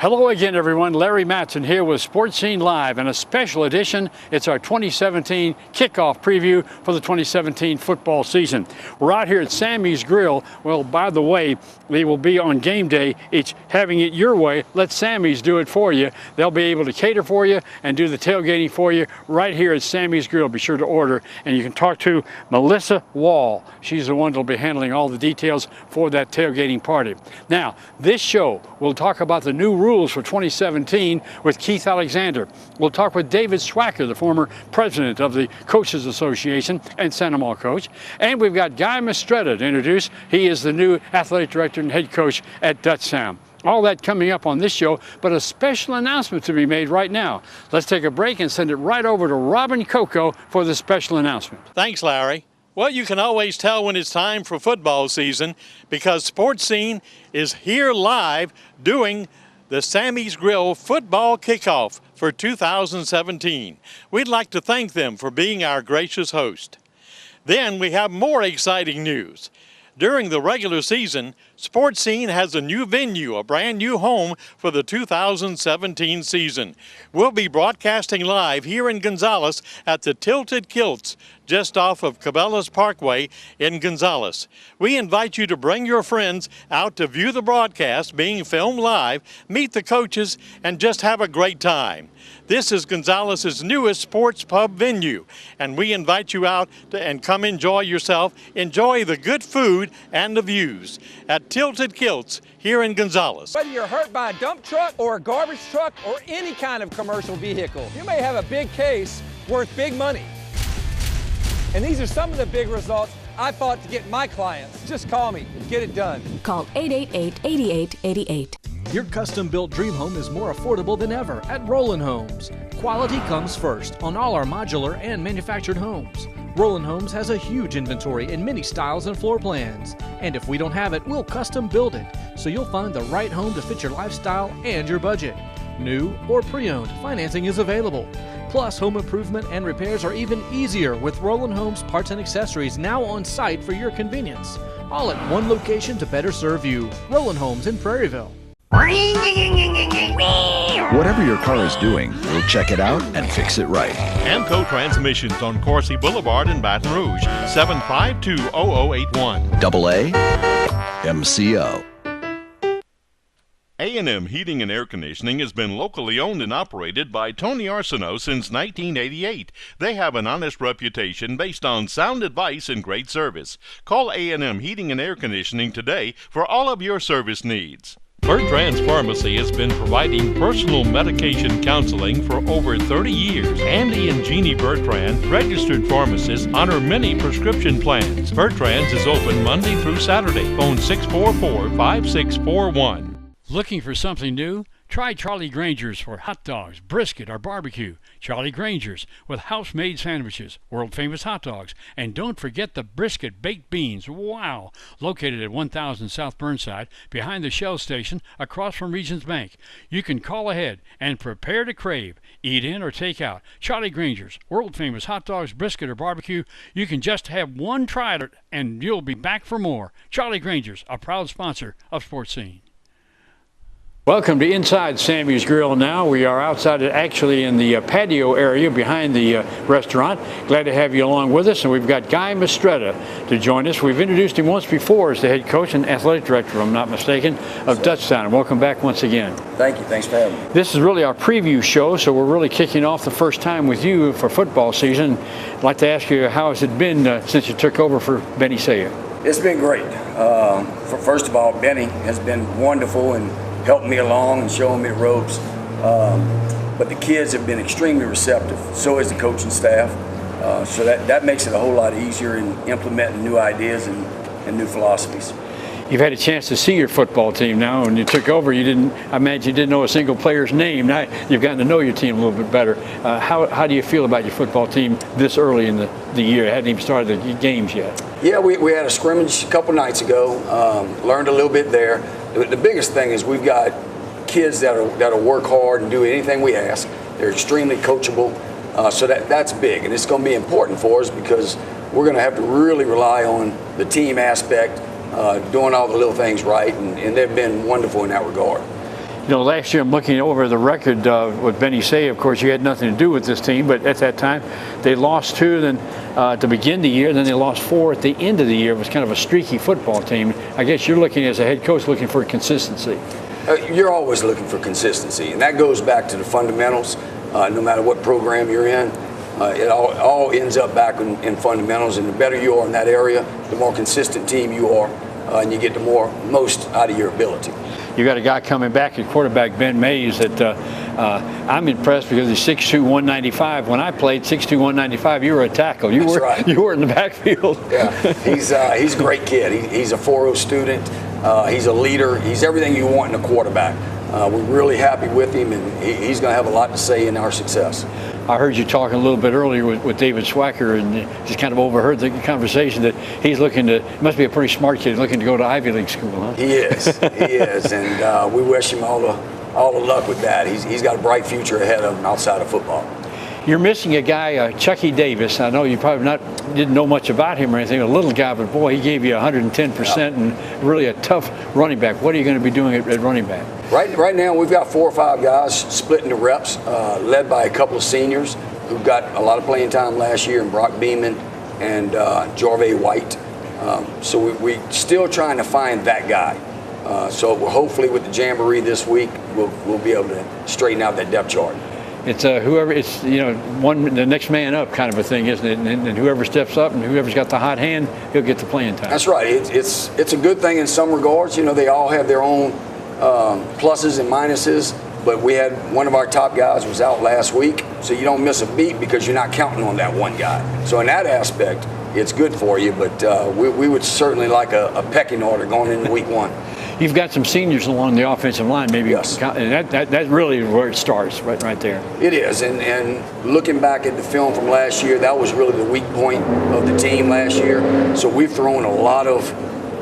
Hello again, everyone. Larry Matson here with Sports Scene Live and a special edition. It's our 2017 kickoff preview for the 2017 football season. We're out here at Sammy's Grill. Well, by the way, they will be on game day. It's having it your way. Let Sammy's do it for you. They'll be able to cater for you and do the tailgating for you right here at Sammy's Grill. Be sure to order, and you can talk to Melissa Wall. She's the one that'll be handling all the details for that tailgating party. Now, this show, we'll talk about the new rules for 2017 with Keith Alexander. We'll talk with David Swacker, the former president of the Coaches Association and Santa Maria coach. And we've got Guy Mistretta to introduce. He is the new athletic director and head coach at Dutchtown. All that coming up on this show, but a special announcement to be made right now. Let's take a break and send it right over to Robin Coco for the special announcement. Thanks, Larry. Well, you can always tell when it's time for football season because Sports Scene is here live doing the Sammy's Grill football kickoff for 2017. We'd like to thank them for being our gracious host. Then we have more exciting news. During the regular season, Sports Scene has a new venue, a brand new home for the 2017 season. We'll be broadcasting live here in Gonzales at the Tilted Kilts, just off of Cabela's Parkway in Gonzales. We invite you to bring your friends out to view the broadcast being filmed live, meet the coaches, and just have a great time. This is Gonzales' newest sports pub venue, and we invite you out and come enjoy yourself, enjoy the good food and the views at Tilted Kilts here in Gonzales. Whether you're hurt by a dump truck or a garbage truck or any kind of commercial vehicle, you may have a big case worth big money. And these are some of the big results I fought to get my clients. Just call me, get it done. Call 888-8888. Your custom-built dream home is more affordable than ever at Roland Homes. Quality comes first on all our modular and manufactured homes. Roland Homes has a huge inventory in many styles and floor plans. And if we don't have it, we'll custom build it, so you'll find the right home to fit your lifestyle and your budget. New or pre-owned, financing is available. Plus, home improvement and repairs are even easier with Roland Homes parts and accessories now on site for your convenience. All at one location to better serve you. Roland Homes in Prairieville. Whatever your car is doing, we'll check it out and fix it right. Amco Transmissions on Coursey Boulevard in Baton Rouge, 752-0081. AA MCO. A&M Heating and Air Conditioning has been locally owned and operated by Tony Arsenault since 1988. They have an honest reputation based on sound advice and great service. Call A&M Heating and Air Conditioning today for all of your service needs. Bertrand's Pharmacy has been providing personal medication counseling for over 30 years. Andy and Jeannie Bertrand, registered pharmacists, honor many prescription plans. Bertrand's is open Monday through Saturday. Phone 644-5641. Looking for something new? Try Charlie Granger's for hot dogs, brisket, or barbecue. Charlie Granger's with house-made sandwiches, world-famous hot dogs, and don't forget the brisket baked beans. Wow! Located at 1000 South Burnside, behind the Shell station, across from Regions Bank. You can call ahead and prepare to crave. Eat in or take out. Charlie Granger's, world-famous hot dogs, brisket, or barbecue. You can just have one try and you'll be back for more. Charlie Granger's, a proud sponsor of Sports Scene. Welcome to Inside Sammy's Grill now. We are outside, actually in the patio area behind the restaurant. Glad to have you along with us. And we've got Guy Mistretta to join us. We've introduced him once before as the head coach and athletic director, if I'm not mistaken, of Dutchtown. Welcome back once again. Thank you. Thanks for having me. This is really our preview show, so we're really kicking off the first time with you for football season. I'd like to ask you, how has it been since you took over for Benny Saya? It's been great. First of all, Benny has been wonderful and helping me along and showing me the ropes. But the kids have been extremely receptive. So is the coaching staff. So that makes it a whole lot easier in implementing new ideas and new philosophies. You've had a chance to see your football team now. When you took over, I imagine you didn't know a single player's name. Now you've gotten to know your team a little bit better. How do you feel about your football team this early in the year? It hadn't even started the games yet. Yeah, we had a scrimmage a couple nights ago. Learned a little bit there. The biggest thing is we've got kids that'll work hard and do anything we ask. They're extremely coachable, so that's big, and it's going to be important for us because we're going to have to really rely on the team aspect, doing all the little things right, and they've been wonderful in that regard. You know, last year I'm looking over the record with Benny Say. Of course, you had nothing to do with this team, but at that time they lost 2 then to begin the year, then they lost 4 at the end of the year. It was kind of a streaky football team. I guess you're looking as a head coach looking for consistency. You're always looking for consistency, and that goes back to the fundamentals. No matter what program you're in, it all ends up back in fundamentals, and the better you are in that area, the more consistent team you are, and you get the most out of your ability. You got a guy coming back at quarterback, Ben Mays, that I'm impressed because he's 6'2", 195. When I played 6'2", 195, you were a tackle. You were in the backfield. Yeah, he's a great kid. He's a 4.0 student. He's a leader. He's everything you want in a quarterback. We're really happy with him, and he's going to have a lot to say in our success. I heard you talking a little bit earlier with David Swacker, and just kind of overheard the conversation that he's looking to, must be a pretty smart kid, looking to go to Ivy League school, huh? He is, and we wish him all the luck with that. He's got a bright future ahead of him outside of football. You're missing a guy, Chucky Davis. I know you probably didn't know much about him or anything, a little guy, but boy, he gave you 110% and really a tough running back. What are you going to be doing at running back? Right now, we've got 4 or 5 guys splitting the reps, led by a couple of seniors who got a lot of playing time last year, and Brock Beeman and Jarve White. So we're still trying to find that guy. So hopefully with the Jamboree this week, we'll be able to straighten out that depth chart. It's whoever, it's, you know, the next man up kind of a thing, isn't it? And whoever steps up and whoever's got the hot hand, he'll get the playing time. That's right. It's a good thing in some regards. You know, they all have their own pluses and minuses, but we had one of our top guys was out last week, so you don't miss a beat because you're not counting on that one guy. So in that aspect, it's good for you, but we would certainly like a pecking order going into week 1. You've got some seniors along the offensive line, maybe. Yes. And that really is where it starts, right there. It is, and looking back at the film from last year, that was really the weak point of the team last year. So we've thrown a lot of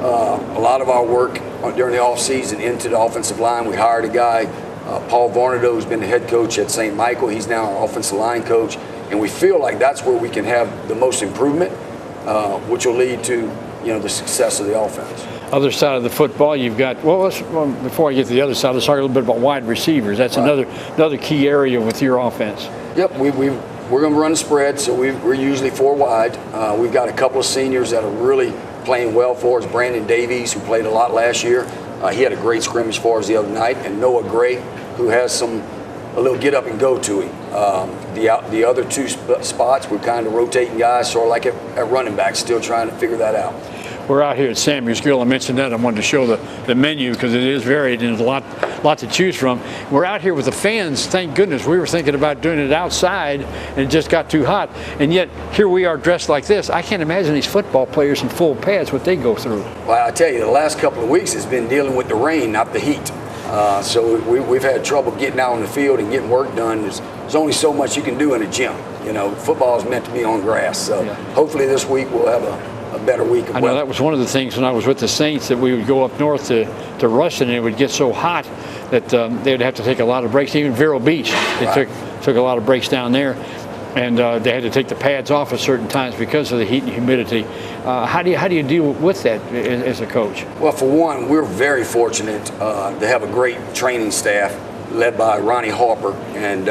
our work during the offseason into the offensive line. We hired a guy, Paul Varnado, who's been the head coach at St. Michael. He's now our offensive line coach, and we feel like that's where we can have the most improvement, which will lead to the success of the offense. Other side of the football, you've got, before I get to the other side, let's talk a little bit about wide receivers. That's right. another key area with your offense. Yep, we're going to run the spread, so we're usually 4 wide. We've got a couple of seniors that are really playing well for us. Brandon Davies, who played a lot last year, he had a great scrimmage for us the other night, and Noah Gray, who has a little get up and go to him. The other 2 spots, we're kind of rotating guys, sort of like at running back, still trying to figure that out. We're out here at Sammy's Grill. I mentioned that. I wanted to show the menu because it is varied and there's a lot to choose from. We're out here with the fans. Thank goodness. We were thinking about doing it outside and it just got too hot. And yet here we are dressed like this. I can't imagine these football players in full pads, what they go through. Well, I tell you, the last couple of weeks has been dealing with the rain, not the heat. So we've had trouble getting out on the field and getting work done. There's only so much you can do in a gym. Football is meant to be on grass. So hopefully this week we'll have a better week of weather. I know that was one of the things when I was with the Saints, that we would go up north to Ruston, and it would get so hot that they would have to take a lot of breaks. Even Vero Beach, they took a lot of breaks down there, and they had to take the pads off at certain times because of the heat and humidity. How do you deal with that as a coach? Well, for one, we're very fortunate to have a great training staff led by Ronnie Harper, and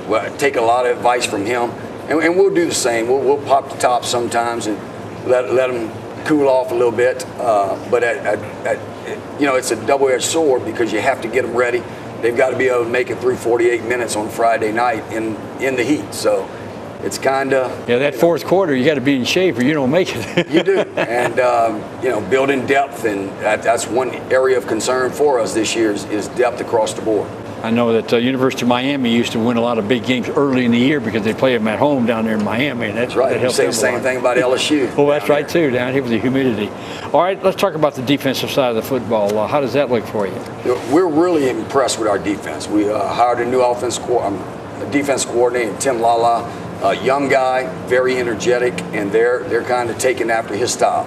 we'll take a lot of advice from him, and we'll do the same. We'll pop the top sometimes and let them cool off a little bit, but it's a double-edged sword because you have to get them ready. They've got to be able to make it through 48 minutes on Friday night in the heat. So it's kind of that fourth quarter you got to be in shape or you don't make it. You do, and building depth, and that's one area of concern for us this year is depth across the board. I know that University of Miami used to win a lot of big games early in the year because they play them at home down there in Miami. And that's right. You say the same thing about LSU. Well, that's right, too, down here with the humidity. All right, let's talk about the defensive side of the football. How does that look for you? We're really impressed with our defense. We hired a new defense coordinator, Tim Lala, a young guy, very energetic, and they're kind of taking after his style.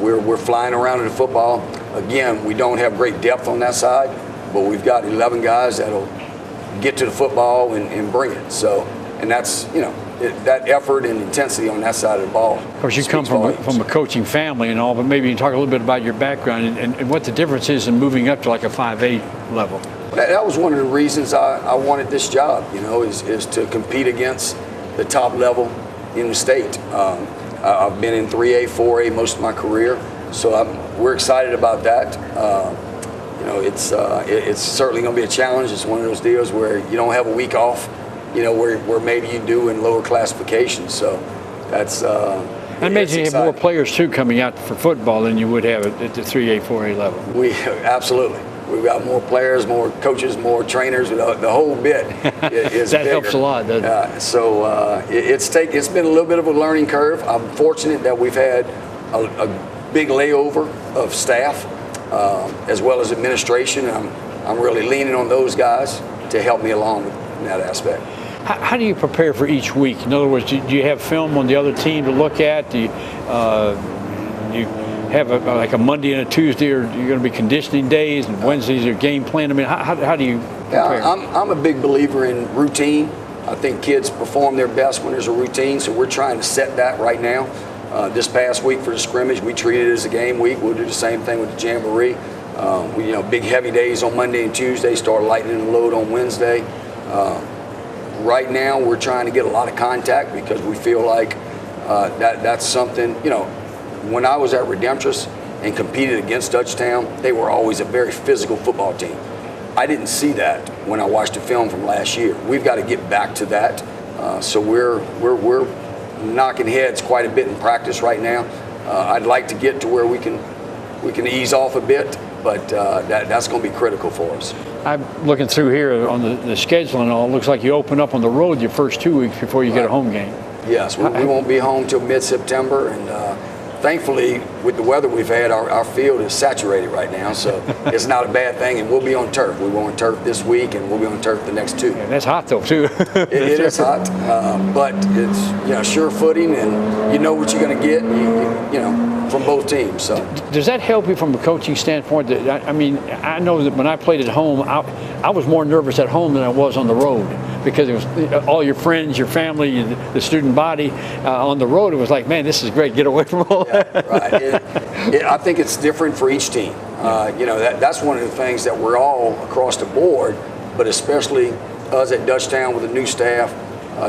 We're flying around in the football. Again, we don't have great depth on that side, but we've got 11 guys that'll get to the football and bring it. So, and that's, that effort and intensity on that side of the ball. Of course, you come from a coaching family and all, but maybe you can talk a little bit about your background and what the difference is in moving up to like a 5A level. That was one of the reasons I wanted this job, you know, is to compete against the top level in the state. I've been in 3A, 4A most of my career, so we're excited about that. You know, it's certainly going to be a challenge. It's one of those deals where you don't have a week off, you know, where maybe you do in lower classifications. So that's. I imagine you have more players too coming out for football than you would have at the 3A, 4A level. Absolutely. We've got more players, more coaches, more trainers. The whole bit is that bigger. helps a lot, doesn't it? So it's been a little bit of a learning curve. I'm fortunate that we've had a big layover of staff as well as administration. I'm really leaning on those guys to help me along in that aspect. How do you prepare for each week? In other words, do you have film on the other team to look at? Do you have like a Monday and a Tuesday, or you're going to be conditioning days, and Wednesdays are game plan? I mean, how do you prepare? Yeah, I'm a big believer in routine. I think kids perform their best when there's a routine, so we're trying to set that right now. This past week for the scrimmage, we treat it as a game week. We'll do the same thing with the Jamboree. Big heavy days on Monday and Tuesday, start lightening the load on Wednesday. Right now, we're trying to get a lot of contact because we feel like that's something, you know, when I was at Redemptress and competed against Dutchtown, they were always a very physical football team. I didn't see that when I watched the film from last year. We've got to get back to that. So we're knocking heads quite a bit in practice right now. I'd like to get to where we can ease off a bit, but that's going to be critical for us. I'm looking through here on the schedule and all. It looks like you open up on the road your first 2 weeks before you get a home game. Yes, we won't be home till mid-September, and thankfully, with the weather we've had, our field is saturated right now, so it's not a bad thing, and we'll be on turf. We were on turf this week, and we'll be on turf the next 2. Yeah, that's hot, though, too. It is hot, but it's sure footing, and you know what you're going to get, you know, from both teams. So does that help you from a coaching standpoint? I mean, I know that when I played at home, I was more nervous at home than I was on the road, because it was all your friends, your family, the student body. On the road, it was like, man, this is great. Get away from all that. Right. I think it's different for each team. You know, that's one of the things that we're all across the board, but especially us at Dutchtown with the new staff,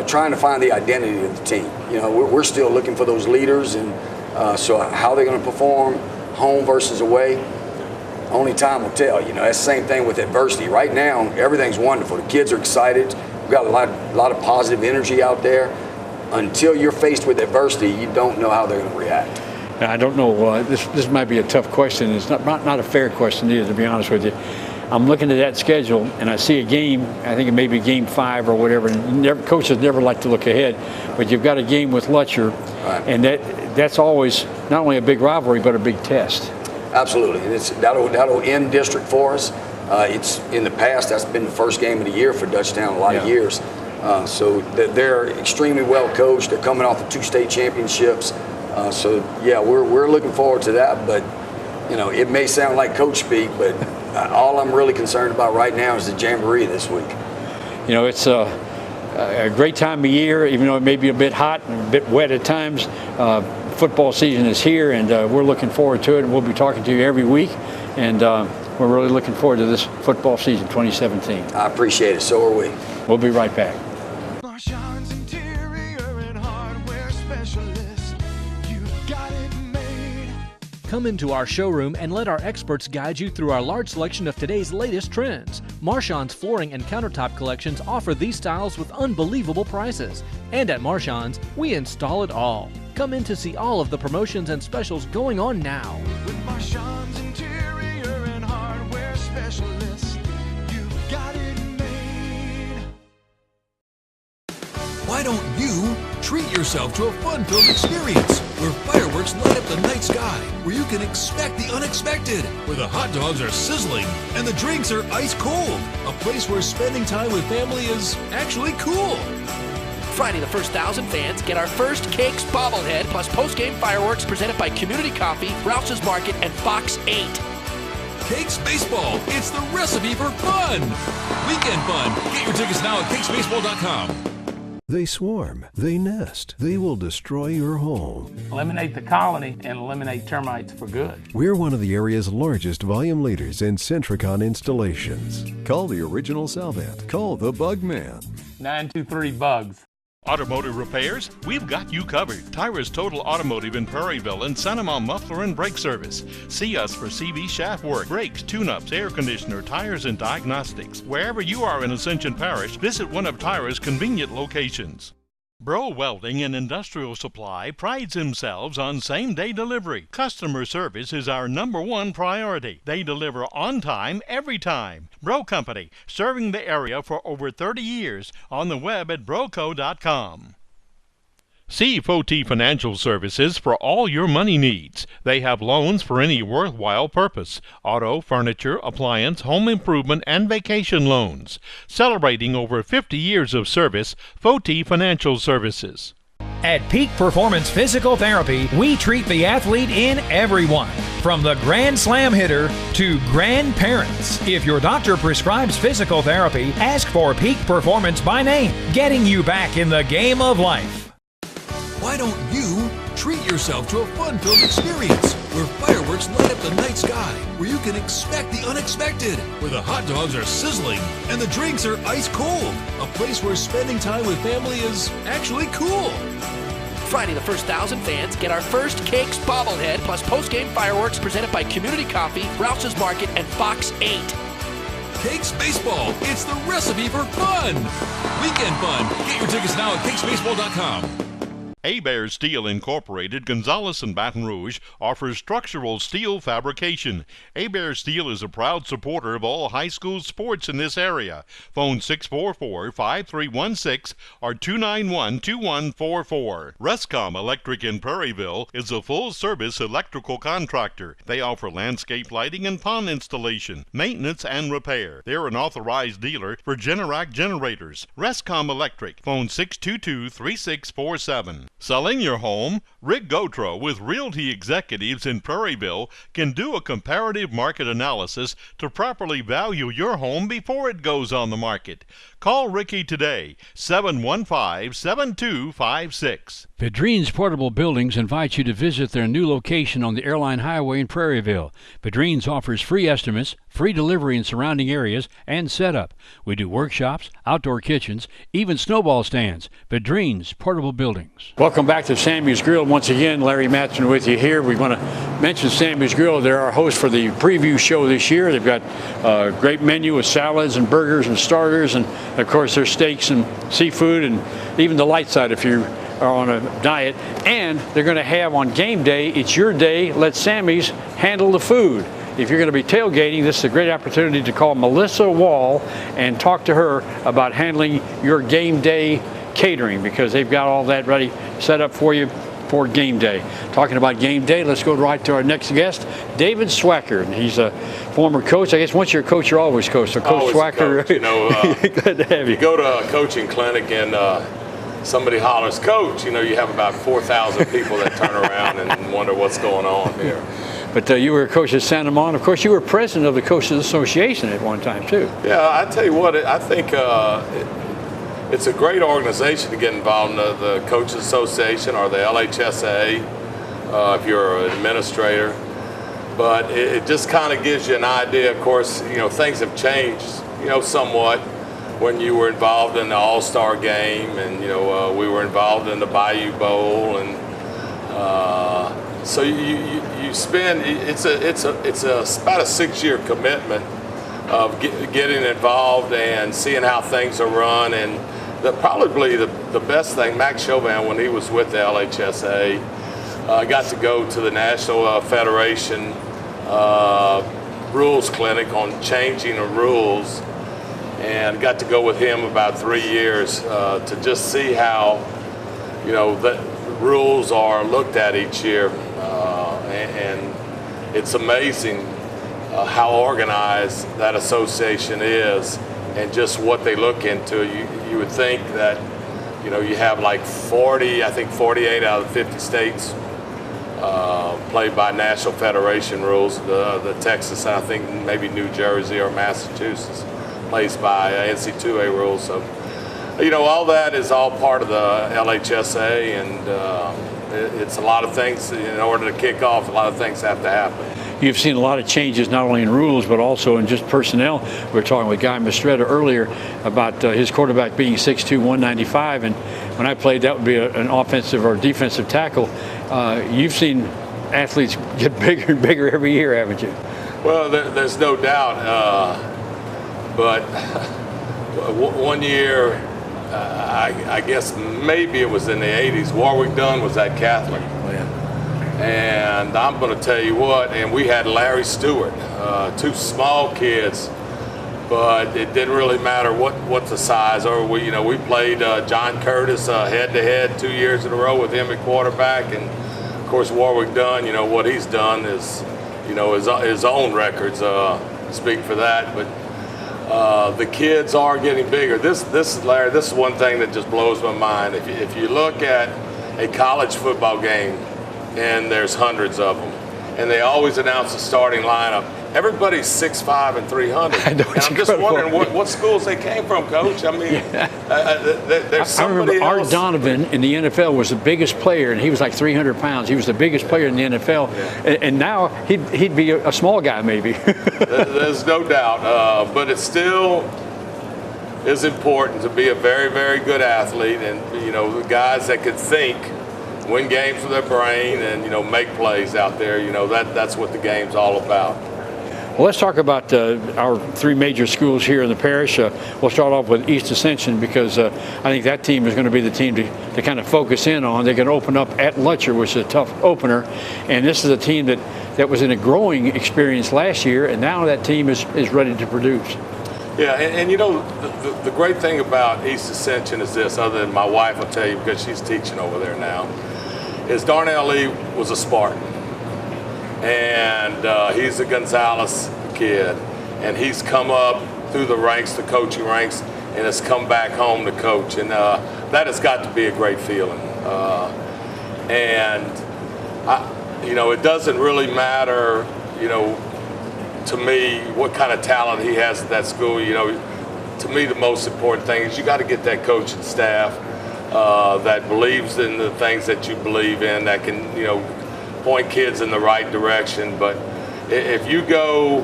trying to find the identity of the team. You know, we're still looking for those leaders, and so how they're going to perform home versus away, only time will tell. You know, that's the same thing with adversity. Right now, everything's wonderful. The kids are excited. We've got a lot of positive energy out there. Until you're faced with adversity, you don't know how they're going to react. I don't know. This might be a tough question. It's not a fair question either, to be honest with you. I'm looking at that schedule, and I see a game. I think it may be game 5 or whatever. And coaches never like to look ahead, but you've got a game with Lutcher, right, and that's always not only a big rivalry but a big test. Absolutely, and that'll end district for us. It's in the past, that's been the first game of the year for Dutchtown a lot of years. So they're extremely well coached. They're coming off of 2 state championships. So yeah, we're looking forward to that. But you know, it may sound like coach speak, but all I'm really concerned about right now is the Jamboree this week. You know, it's a great time of year, even though it may be a bit hot and a bit wet at times. Football season is here, and we're looking forward to it. And we'll be talking to you every week, and we're really looking forward to this football season 2017. I appreciate it. So are we. We'll be right back. Marchand's Interior and Hardware Specialist. You got it made. Come into our showroom and let our experts guide you through our large selection of today's latest trends. Marchand's flooring and countertop collections offer these styles with unbelievable prices. And at Marchand's, we install it all. Come in to see all of the promotions and specials going on now. With Marchand's Interior and Hardware Specialist, you got it made. Why don't you treat yourself to a fun-filled experience where fireworks light up the night sky, where you can expect the unexpected, where the hot dogs are sizzling and the drinks are ice cold, a place where spending time with family is actually cool. Friday, the first 1,000 fans get our first Cakes bobblehead plus post-game fireworks presented by Community Coffee, Rouse's Market, and Fox 8. Cakes Baseball, it's the recipe for fun. Weekend fun. Get your tickets now at cakesbaseball.com. They swarm, they nest, they will destroy your home. Eliminate the colony and eliminate termites for good. We're one of the area's largest volume leaders in Centricon installations. Call the original Salvant. Call the Bug Man. 923-BUGS. Automotive repairs? We've got you covered. Tyrus Total Automotive in Prairieville and Sanama Muffler and Brake Service. See us for CV shaft work, brakes, tune-ups, air conditioner, tires, and diagnostics. Wherever you are in Ascension Parish, visit one of Tyrus' convenient locations. Bro Welding and Industrial Supply prides themselves on same-day delivery. Customer service is our #1 priority. They deliver on time, every time. Bro Company, serving the area for over 30 years. On the web at broco.com. See Foti Financial Services for all your money needs. They have loans for any worthwhile purpose. Auto, furniture, appliance, home improvement, and vacation loans. Celebrating over 50 years of service, Foti Financial Services. At Peak Performance Physical Therapy, we treat the athlete in everyone, from the Grand Slam hitter to grandparents. If your doctor prescribes physical therapy, ask for Peak Performance by name, getting you back in the game of life. Why don't you treat yourself to a fun-filled experience where fireworks light up the night sky, where you can expect the unexpected, where the hot dogs are sizzling and the drinks are ice cold, a place where spending time with family is actually cool. Friday, the first 1,000 fans get our first Kicks bobblehead plus post-game fireworks presented by Community Coffee, Rouse's Market, and Fox 8. Cakes Baseball, it's the recipe for fun. Weekend fun. Get your tickets now at cakesbaseball.com. Hebert Steel Incorporated, Gonzales and Baton Rouge, offers structural steel fabrication. Hebert Steel is a proud supporter of all high school sports in this area. Phone 644-5316 or 291-2144. Rescom Electric in Prairieville is a full-service electrical contractor. They offer landscape lighting and pond installation, maintenance, and repair. They're an authorized dealer for Generac generators. Rescom Electric, phone 622-3647. Selling your home? Rick Gotro with Realty Executives in Prairieville can do a comparative market analysis to properly value your home before it goes on the market. Call Ricky today, 715-7256. Pedrine's Portable Buildings invites you to visit their new location on the Airline Highway in Prairieville. Pedrine's offers free estimates, free delivery in surrounding areas, and setup. We do workshops, outdoor kitchens, even snowball stands. Pedrine's Portable Buildings. Welcome back to Sammy's Grill. Once again, Larry Matson with you here. We want to mention Sammy's Grill. They're our host for the preview show this year. They've got a great menu with salads and burgers and starters, and of course there's steaks and seafood and even the light side if you are on a diet. And they're going to have on game day, it's your day, let Sammy's handle the food. If you're going to be tailgating, this is a great opportunity to call Melissa Wall and talk to her about handling your game day catering, because they've got all that ready set up for you for game day. Talking about game day, let's go right to our next guest, David Swacker. He's a former coach. I guess once you're a coach, you're always coach. So Coach Swacker, coach, you know, good to have you. You go to a coaching clinic and somebody hollers, "Coach," you know, you have about 4,000 people that turn around and wonder what's going on here. But you were a coach at Santa Monica. Of course, you were president of the Coaches Association at one time, too. Yeah, I tell you what, I think it's a great organization to get involved in the Coaches Association or the LHSA if you're an administrator. But it just kind of gives you an idea. Of course, you know, things have changed, you know, somewhat when you were involved in the All-Star game, and, you know, we were involved in the Bayou Bowl, and so you spend, it's about a 6-year commitment of getting involved and seeing how things are run. And probably the best thing, Max Chauvin, when he was with the LHSA, got to go to the National Federation rules clinic on changing the rules, and got to go with him about 3 years to just see how, you know, the rules are looked at each year. And it's amazing how organized that association is and just what they look into. You would think that, you know, you have like 48 out of 50 states played by National Federation rules. The Texas, and I think maybe New Jersey or Massachusetts plays by NC2A rules. So You know, all that is all part of the LHSA, and it's a lot of things. In order to kick off, a lot of things have to happen. You've seen a lot of changes, not only in rules, but also in just personnel. We were talking with Guy Mistretta earlier about his quarterback being 6'2", 195, and when I played, that would be an offensive or defensive tackle. You've seen athletes get bigger and bigger every year, haven't you? Well, there's no doubt. But one year, I guess maybe it was in the 80s, Warwick Dunn was at Catholic. Oh, yeah. And I'm going to tell you what, and we had Larry Stewart, two small kids, but it didn't really matter what the size. Or we played John Curtis head-to-head 2 years in a row with him at quarterback, and of course Warwick Dunn, what he's done is, his own records speak for that. But the kids are getting bigger. Larry, this is one thing that just blows my mind. If you look at a college football game, and there's hundreds of them, and they always announce the starting lineup. Everybody's 6'5" and 300. I know, and I'm just wondering what schools they came from, Coach. I mean, there's somebody I remember else. Art Donovan in the NFL was the biggest player, and he was like 300 pounds. He was the biggest player in the NFL, and now he'd be a small guy maybe. There's no doubt, but it still is important to be a very, very good athlete, and the guys that can think, win games with their brain, and make plays out there. That's what the game's all about. Well, let's talk about our three major schools here in the parish. We'll start off with East Ascension, because I think that team is going to be the team to kind of focus in on. They can open up at Lutcher, which is a tough opener, and this is a team that was in a growing experience last year, and now that team is ready to produce. Yeah, and the great thing about East Ascension is this, other than my wife will tell you because she's teaching over there now, is Darnell Lee was a Spartan. And he's a Gonzales kid. And he's come up through the ranks, the coaching ranks, and has come back home to coach. And that has got to be a great feeling. It doesn't really matter, to me, what kind of talent he has at that school. To me, the most important thing is you got to get that coaching staff that believes in the things that you believe in, that can, point kids in the right direction. But if you go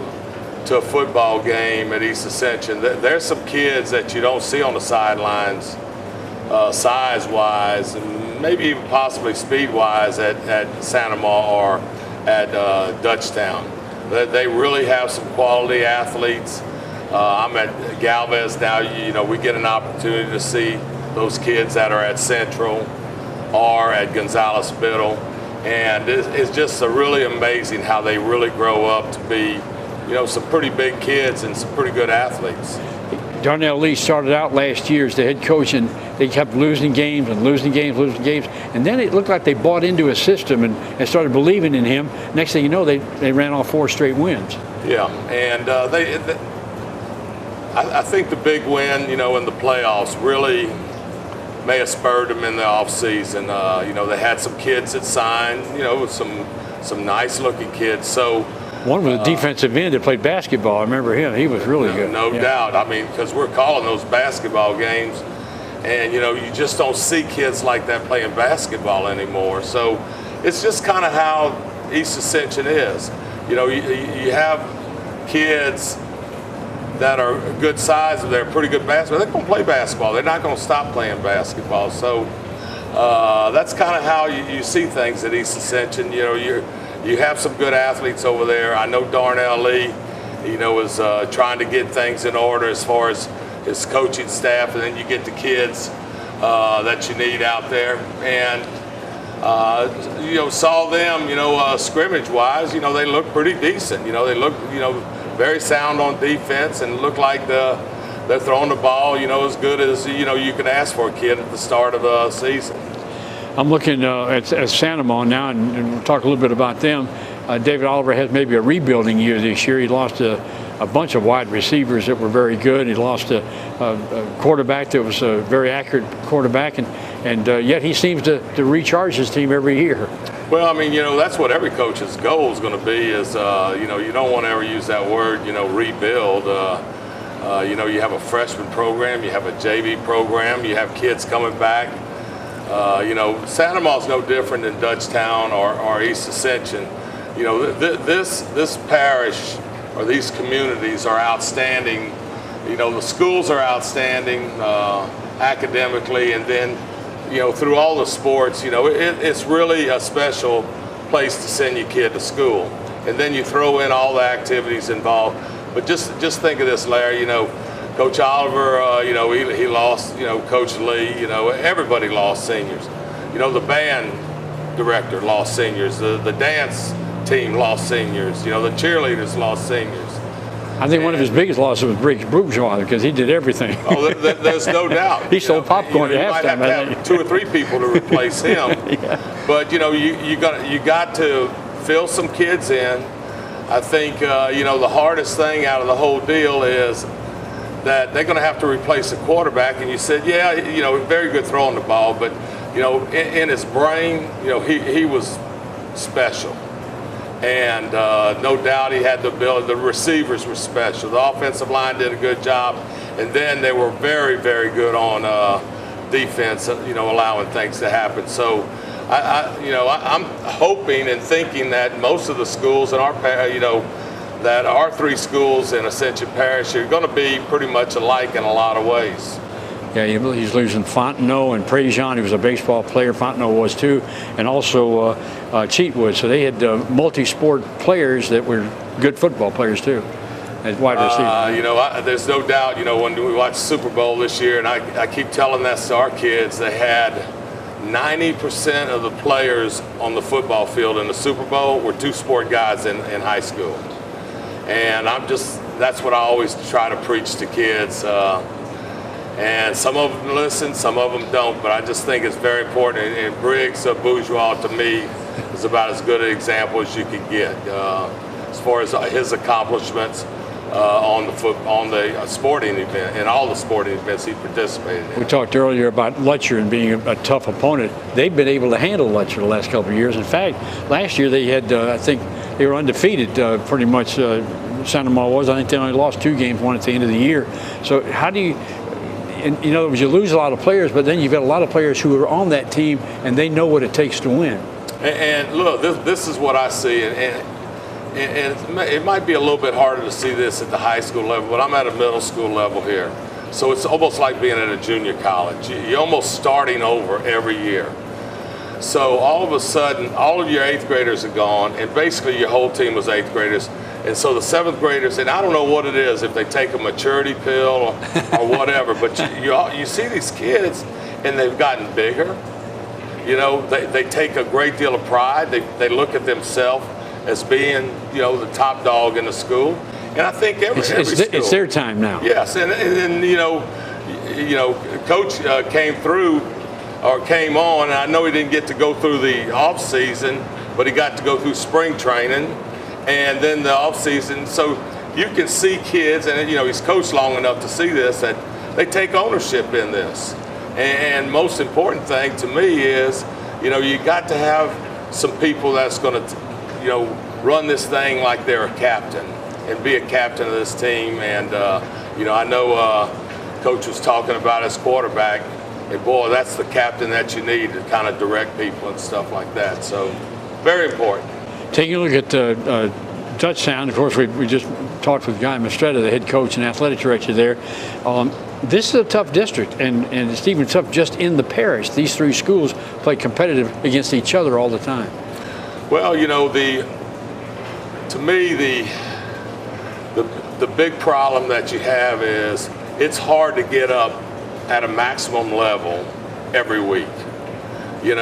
to a football game at East Ascension, there's some kids that you don't see on the sidelines, size-wise, and maybe even possibly speed-wise at Santa Ma or at Dutchtown. They really have some quality athletes. I'm at Galvez now. We get an opportunity to see those kids that are at Central or at Gonzales Biddle. And it's just really amazing how they really grow up to be, some pretty big kids and some pretty good athletes. Darnell Lee started out last year as the head coach, and they kept losing games, and then it looked like they bought into his system and started believing in him. Next thing you know, they ran off 4 straight wins. Yeah, and I think the big win, in the playoffs really may have spurred them in the off season. They had some kids that signed, some nice looking kids. So one was a defensive end that played basketball. I remember him. He was really good. No doubt. I mean, because we're calling those basketball games, and you just don't see kids like that playing basketball anymore. So it's just kind of how East Ascension is. You have kids that are good size, and they're pretty good basketball. They're going to play basketball. They're not going to stop playing basketball. So that's kind of how you see things at East Ascension. You have some good athletes over there. I know Darnell Lee, is trying to get things in order as far as his coaching staff, and then you get the kids that you need out there. And saw them, scrimmage-wise, they look pretty decent. They look, very sound on defense, and look like they're throwing the ball, as good as, you can ask for a kid at the start of the season. I'm looking at Santa Ma now, and we'll talk a little bit about them. David Oliver has maybe a rebuilding year this year. He lost a bunch of wide receivers that were very good. He lost a quarterback that was a very accurate quarterback, and yet he seems to recharge his team every year. Well, I mean, that's what every coach's goal is going to be is, you don't want to ever use that word, rebuild. You have a freshman program, you have a JV program, you have kids coming back. Santa Ma's no different than Dutchtown or East Ascension. This parish or these communities are outstanding. The schools are outstanding academically, and then, through all the sports, it's really a special place to send your kid to school. And then you throw in all the activities involved. But just think of this, Larry. Coach Oliver, he lost. Coach Lee. Everybody lost seniors. The band director lost seniors. The dance team lost seniors. The cheerleaders lost seniors. I think one of his biggest losses was Briggs Bourgeois because he did everything. Oh, there's no doubt. He sold popcorn at halftime. You might have to have 2 or 3 people to replace him. Yeah. But you got to fill some kids in. I think the hardest thing out of the whole deal is that they're going to have to replace the quarterback. And you said, very good throwing the ball, but in his brain, he was special. And no doubt he had the ability. The receivers were special. The offensive line did a good job, and then they were very, very good on defense. Allowing things to happen. So, I'm hoping and thinking that most of the schools in our, that our 3 schools in Ascension Parish are going to be pretty much alike in a lot of ways. Yeah, he's losing Fontenot and Prejean, who was a baseball player. Fontenot was too, and also Cheatwood. So they had multi-sport players that were good football players too, as wide receivers. There's no doubt. When we watched Super Bowl this year, and I keep telling that to our kids, they had 90% of the players on the football field in the Super Bowl were 2-sport guys in high school, and that's what I always try to preach to kids. And some of them listen, some of them don't, but I just think it's very important. And Briggs Bourgeois, to me, is about as good an example as you can get as far as his accomplishments on the sporting event and all the sporting events he participated in. We talked earlier about Lutcher and being a tough opponent. They've been able to handle Lutcher the last couple of years. In fact, last year they had, I think, they were undefeated pretty much. Santa Ma was. I think they only lost 2 games, one at the end of the year. So how do you? In other words, you lose a lot of players, but then you've got a lot of players who are on that team, and they know what it takes to win. And look, this is what I see, and it might be a little bit harder to see this at the high school level, but I'm at a middle school level here. So it's almost like being at a junior college. You're almost starting over every year. So all of a sudden, all of your 8th graders are gone, and basically your whole team was 8th graders. And so the 7th graders, and I don't know what it is, if they take a maturity pill or whatever, but you see these kids, and they've gotten bigger. They take a great deal of pride. They look at themselves as being, the top dog in the school. And I think every school. It's their time now. Yes, and Coach came on, and I know he didn't get to go through the off season, but he got to go through spring training. And then the off season, so you can see kids, and he's coached long enough to see this, that they take ownership in this. And most important thing to me is, you got to have some people that's going to, run this thing like they're a captain and be a captain of this team. And I know Coach was talking about his quarterback, and boy, that's the captain that you need to kind of direct people and stuff like that. So very important. Taking a look at Dutchtown, of course, we just talked with Guy Mistretta, the head coach and athletic director there. This is a tough district, and it's even tough just in the parish. These 3 schools play competitive against each other all the time. Well, to me, the big problem that you have is it's hard to get up at a maximum level every week. You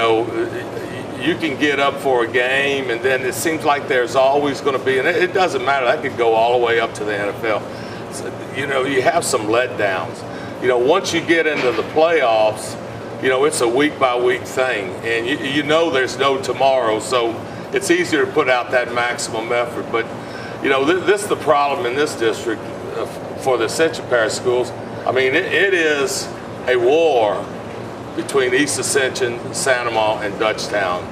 can get up for a game, and then it seems like there's always going to be, and it doesn't matter, that could go all the way up to the NFL. So, you have some letdowns. Once you get into the playoffs, it's a week-by-week thing, and there's no tomorrow, so it's easier to put out that maximum effort. But, this is the problem in this district for the Ascension Parish schools. I mean, it is a war between East Ascension, Santa Ma, and Dutchtown.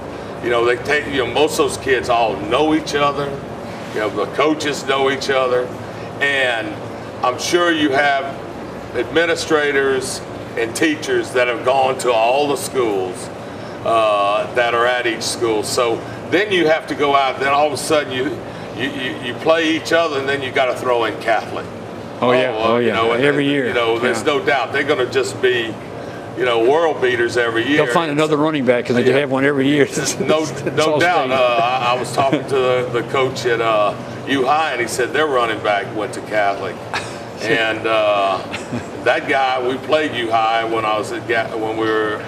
They take, most of those kids all know each other. The coaches know each other, and I'm sure you have administrators and teachers that have gone to all the schools that are at each school. So then you have to go out, then all of a sudden you play each other, and then you got to throw in Catholic. Oh yeah, You know, every year. You know, there's no doubt they're going to just be, you know, world beaters every year. They'll find another running back because they have one every year. No doubt. I was talking to the coach at U High, and he said their running back went to Catholic. And that guy, we played U High when I was at when we were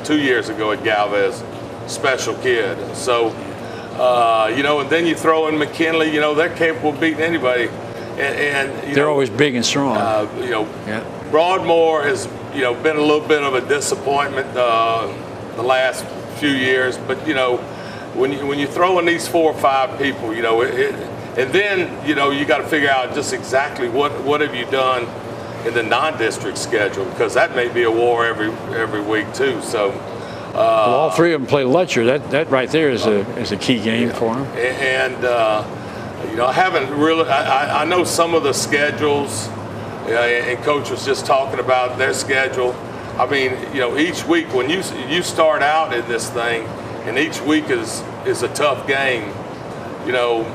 2 years ago at Galvez, special kid. So, you know, and then you throw in McKinley. You know, they're capable of beating anybody. And they're always big and strong. You know, Broadmoor has, you know, been a little bit of a disappointment the last few years. But you know, when you throw in these 4 or 5 people, you know, and then you know you got to figure out just exactly what have you done in the non-district schedule, because that may be a war every week too. So. Well, all 3 of them play Letcher. That right there is a key game for them. And you know, I haven't really. I know some of the schedules, and Coach was just talking about their schedule. I mean, you know, each week when you start out in this thing, and each week is a tough game. You know,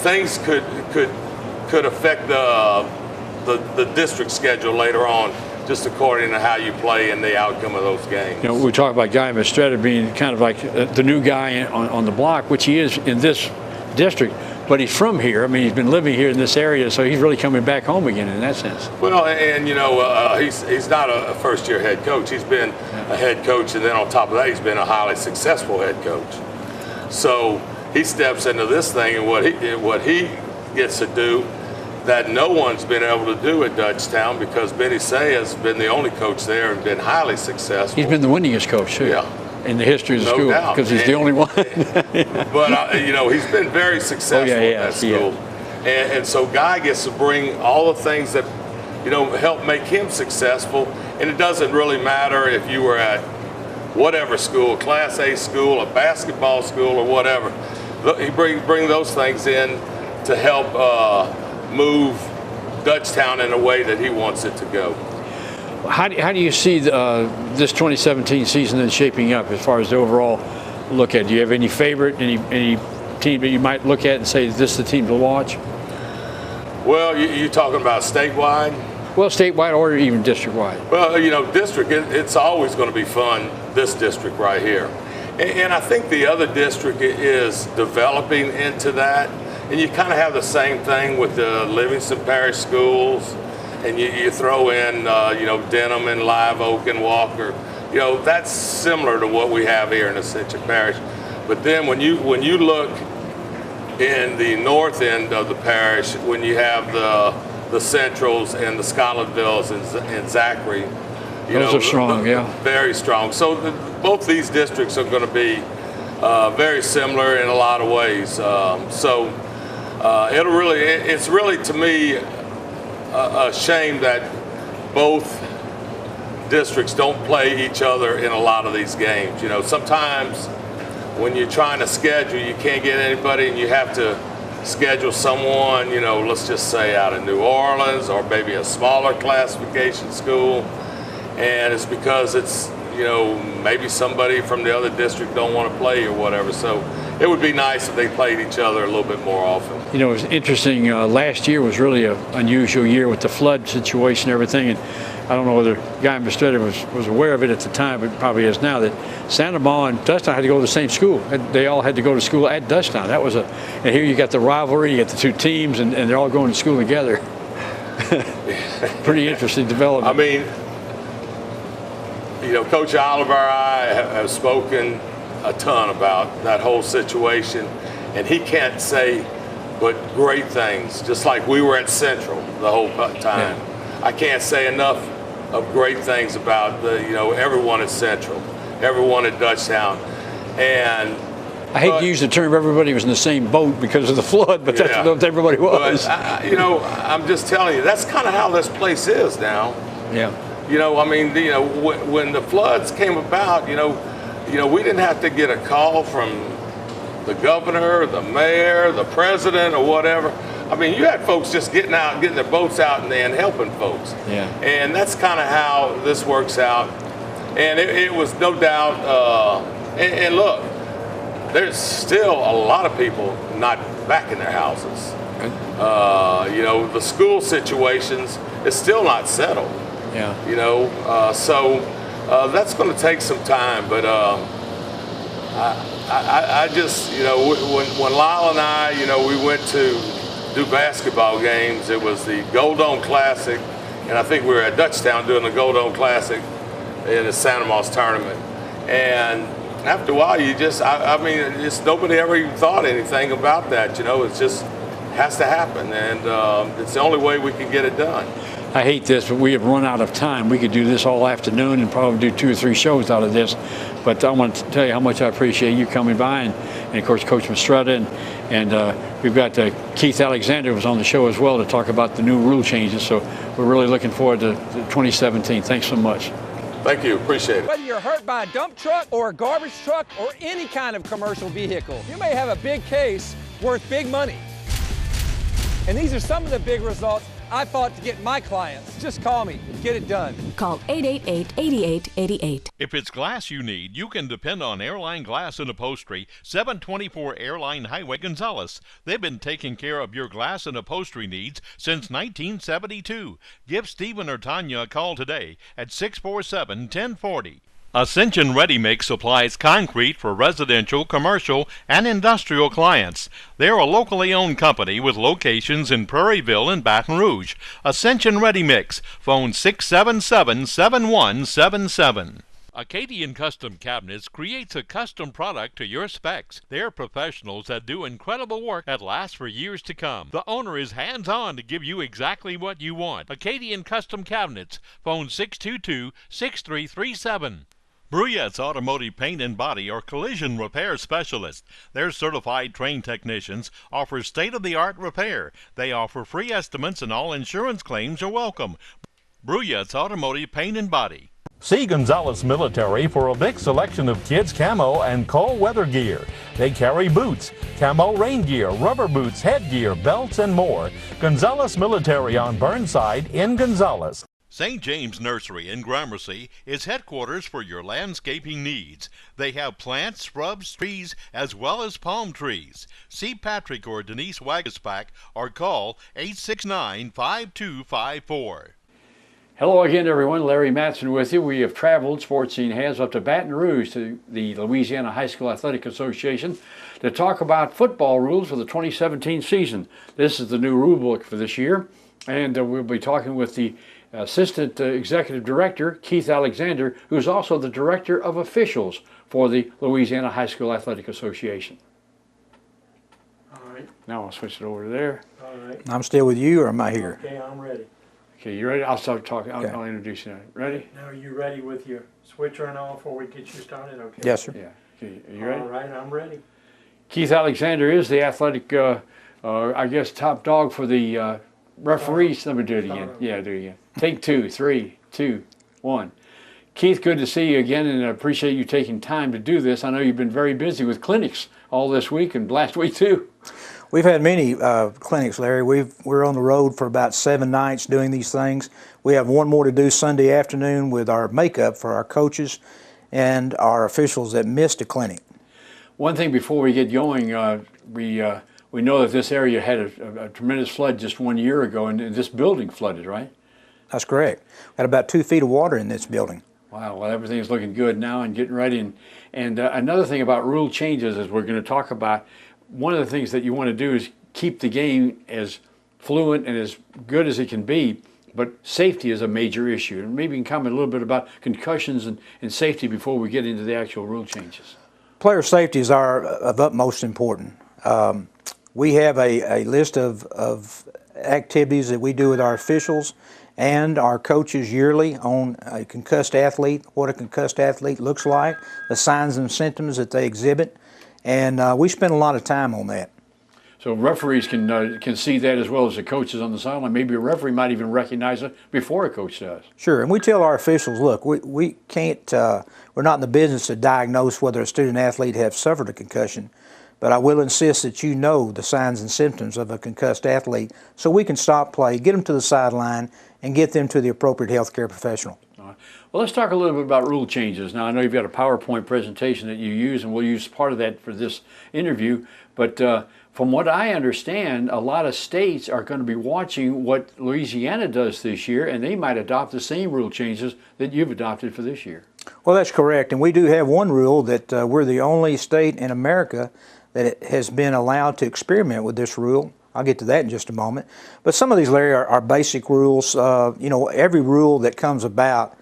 things could affect the district schedule later on, just according to how you play and the outcome of those games. You know, we talk about Guy Mistretta being kind of like the new guy on the block, which he is in this district, but he's from here. I mean, he's been living here in this area, so he's really coming back home again in that sense. Well, and you know, he's not a first-year head coach. He's been a head coach, and then on top of that, he's been a highly successful head coach. So he steps into this thing, and what he gets to do that no one's been able to do at Dutchtown, because Benny Say has been the only coach there and been highly successful. He's been the winningest coach too. Yeah. In the history of the school, because he's the only one. But you know, he's been very successful at that school, and so Guy gets to bring all the things that, you know, help make him successful. And it doesn't really matter if you were at whatever school, Class A school, a basketball school, or whatever. He bring those things in to help move Dutchtown in a way that he wants it to go. How do you see this 2017 season then shaping up as far as the overall look at? Do you have any favorite, any team that you might look at and say this is the team to watch? Well, you're talking about statewide? Well, statewide or even district-wide. Well, you know, district, it's always going to be fun, this district right here. And I think the other district is developing into that. And you kind of have the same thing with the Livingston Parish schools. And you throw in, you know, Denham and Live Oak and Walker. You know, that's similar to what we have here in Ascension Parish. But then when you look in the north end of the parish, when you have the Centrals and the Scotlandvilles and Zachary, those are strong, yeah. Very strong. So both these districts are going to be very similar in a lot of ways. It's really to me a shame that both districts don't play each other in a lot of these games. You know, sometimes when you're trying to schedule, you can't get anybody, and you have to schedule someone, you know, let's just say out of New Orleans or maybe a smaller classification school, and it's because it's, you know, maybe somebody from the other district don't want to play or whatever. So it would be nice if they played each other a little bit more often. You know, it was interesting. Last year was really an unusual year with the flood situation and everything. And I don't know whether Guy Mistretta was aware of it at the time, but probably is now, that Santa Maria and Dutchtown had to go to the same school. They all had to go to school at Dutchtown. That was and here you got the rivalry, you got the 2 teams, and they're all going to school together. Pretty interesting development. I mean, you know, Coach Oliver and I have spoken a ton about that whole situation, and he can't say but great things, just like we were at Central the whole time. Yeah. I can't say enough of great things about everyone at Central, everyone at Dutchtown. And I hate to use the term everybody was in the same boat because of the flood, but that's what everybody was. But, you know, I'm just telling you, that's kind of how this place is now. Yeah. You know, I mean, you know, when the floods came about, you know, we didn't have to get a call from the governor, the mayor, the president, or whatever. I mean, you had folks just getting out, getting their boats out and helping folks. Yeah. And that's kind of how this works out. And it was no doubt, and look, there's still a lot of people not back in their houses. You know, the school situations is still not settled. Yeah. You know, so that's going to take some time. But I just, you know, when Lyle and I, you know, we went to do basketball games, it was the Gold Dome Classic, and I think we were at Dutchtown doing the Gold Dome Classic in the Santa Moss tournament. And after a while, you just, I mean, just nobody ever even thought anything about that. You know, it just has to happen, and it's the only way we can get it done. I hate this, but we have run out of time. We could do this all afternoon and probably do 2 or 3 shows out of this. But I want to tell you how much I appreciate you coming by, and of course, Coach Mistretta, and we've got Keith Alexander was on the show as well to talk about the new rule changes. So we're really looking forward to 2017. Thanks so much. Thank you, appreciate it. Whether you're hurt by a dump truck or a garbage truck or any kind of commercial vehicle, you may have a big case worth big money. And these are some of the big results I fought to get my clients. Just call me, get it done. Call 888-8888. If it's glass you need, you can depend on Airline Glass and Upholstery, 724 Airline Highway, Gonzales. They've been taking care of your glass and upholstery needs since 1972. Give Stephen or Tanya a call today at 647-1040. Ascension Ready Mix supplies concrete for residential, commercial, and industrial clients. They're a locally owned company with locations in Prairieville and Baton Rouge. Ascension Ready Mix, phone 677-7177. Acadian Custom Cabinets creates a custom product to your specs. They're professionals that do incredible work that lasts for years to come. The owner is hands-on to give you exactly what you want. Acadian Custom Cabinets, phone 622-6337. Bruyette's Automotive Paint and Body are collision repair specialists. Their certified trained technicians offer state-of-the-art repair. They offer free estimates and all insurance claims are welcome. Bruyette's Automotive Paint and Body. See Gonzales Military for a big selection of kids' camo and cold weather gear. They carry boots, camo rain gear, rubber boots, headgear, belts, and more. Gonzales Military on Burnside in Gonzales. St. James Nursery in Gramercy is headquarters for your landscaping needs. They have plants, shrubs, trees, as well as palm trees. See Patrick or Denise Wagaspack or call 869-5254. Hello again, everyone. Larry Matson with you. We have traveled, Sports Scene has, up to Baton Rouge to the Louisiana High School Athletic Association to talk about football rules for the 2017 season. This is the new rule book for this year, and we'll be talking with the Assistant Executive Director, Keith Alexander, who's also the Director of Officials for the Louisiana High School Athletic Association. All right. Now I'll switch it over to there. All right. I'm still with you, or am I here? Okay, I'm ready. Okay, you ready? I'll start talking. Okay. I'll introduce you now. Ready? Now, are you ready with your switcher and all before we get you started? Okay. Yes, sir. Yeah. Okay, are you ready? All right, I'm ready. Keith Alexander is the athletic, I guess, top dog for the referees. Let me do it again. Yeah, do it again. Take 2, 3, 2, 1. Keith, good to see you again, and I appreciate you taking time to do this. I know you've been very busy with clinics all this week and last week too. We've had many clinics, Larry. We're on the road for about 7 nights doing these things. We have one more to do Sunday afternoon with our makeup for our coaches and our officials that missed a clinic. One thing before we get going, we know that this area had a tremendous flood just 1 year ago, and this building flooded, right? That's correct. We had about 2 feet of water in this building. Wow, well, everything's looking good now and getting ready. And another thing about rule changes is we're going to talk about, one of the things that you want to do is keep the game as fluent and as good as it can be, but safety is a major issue. And maybe you can comment a little bit about concussions and safety before we get into the actual rule changes. Player safety is of utmost importance. We have a list of activities that we do with our officials and our coaches yearly on a concussed athlete, what a concussed athlete looks like, the signs and symptoms that they exhibit, and we spend a lot of time on that. So referees can see that as well as the coaches on the sideline. Maybe a referee might even recognize it before a coach does. Sure, and we tell our officials, look, we can't, we're not in the business to diagnose whether a student athlete has suffered a concussion, but I will insist that you know the signs and symptoms of a concussed athlete so we can stop play, get them to the sideline, and get them to the appropriate health care professional. Well, let's talk a little bit about rule changes. Now, I know you've got a PowerPoint presentation that you use, and we'll use part of that for this interview. But from what I understand, a lot of states are going to be watching what Louisiana does this year, and they might adopt the same rule changes that you've adopted for this year. Well, that's correct. And we do have one rule that we're the only state in America that has been allowed to experiment with this rule. I'll get to that in just a moment. But some of these, Larry, are basic rules. You know, every rule that comes about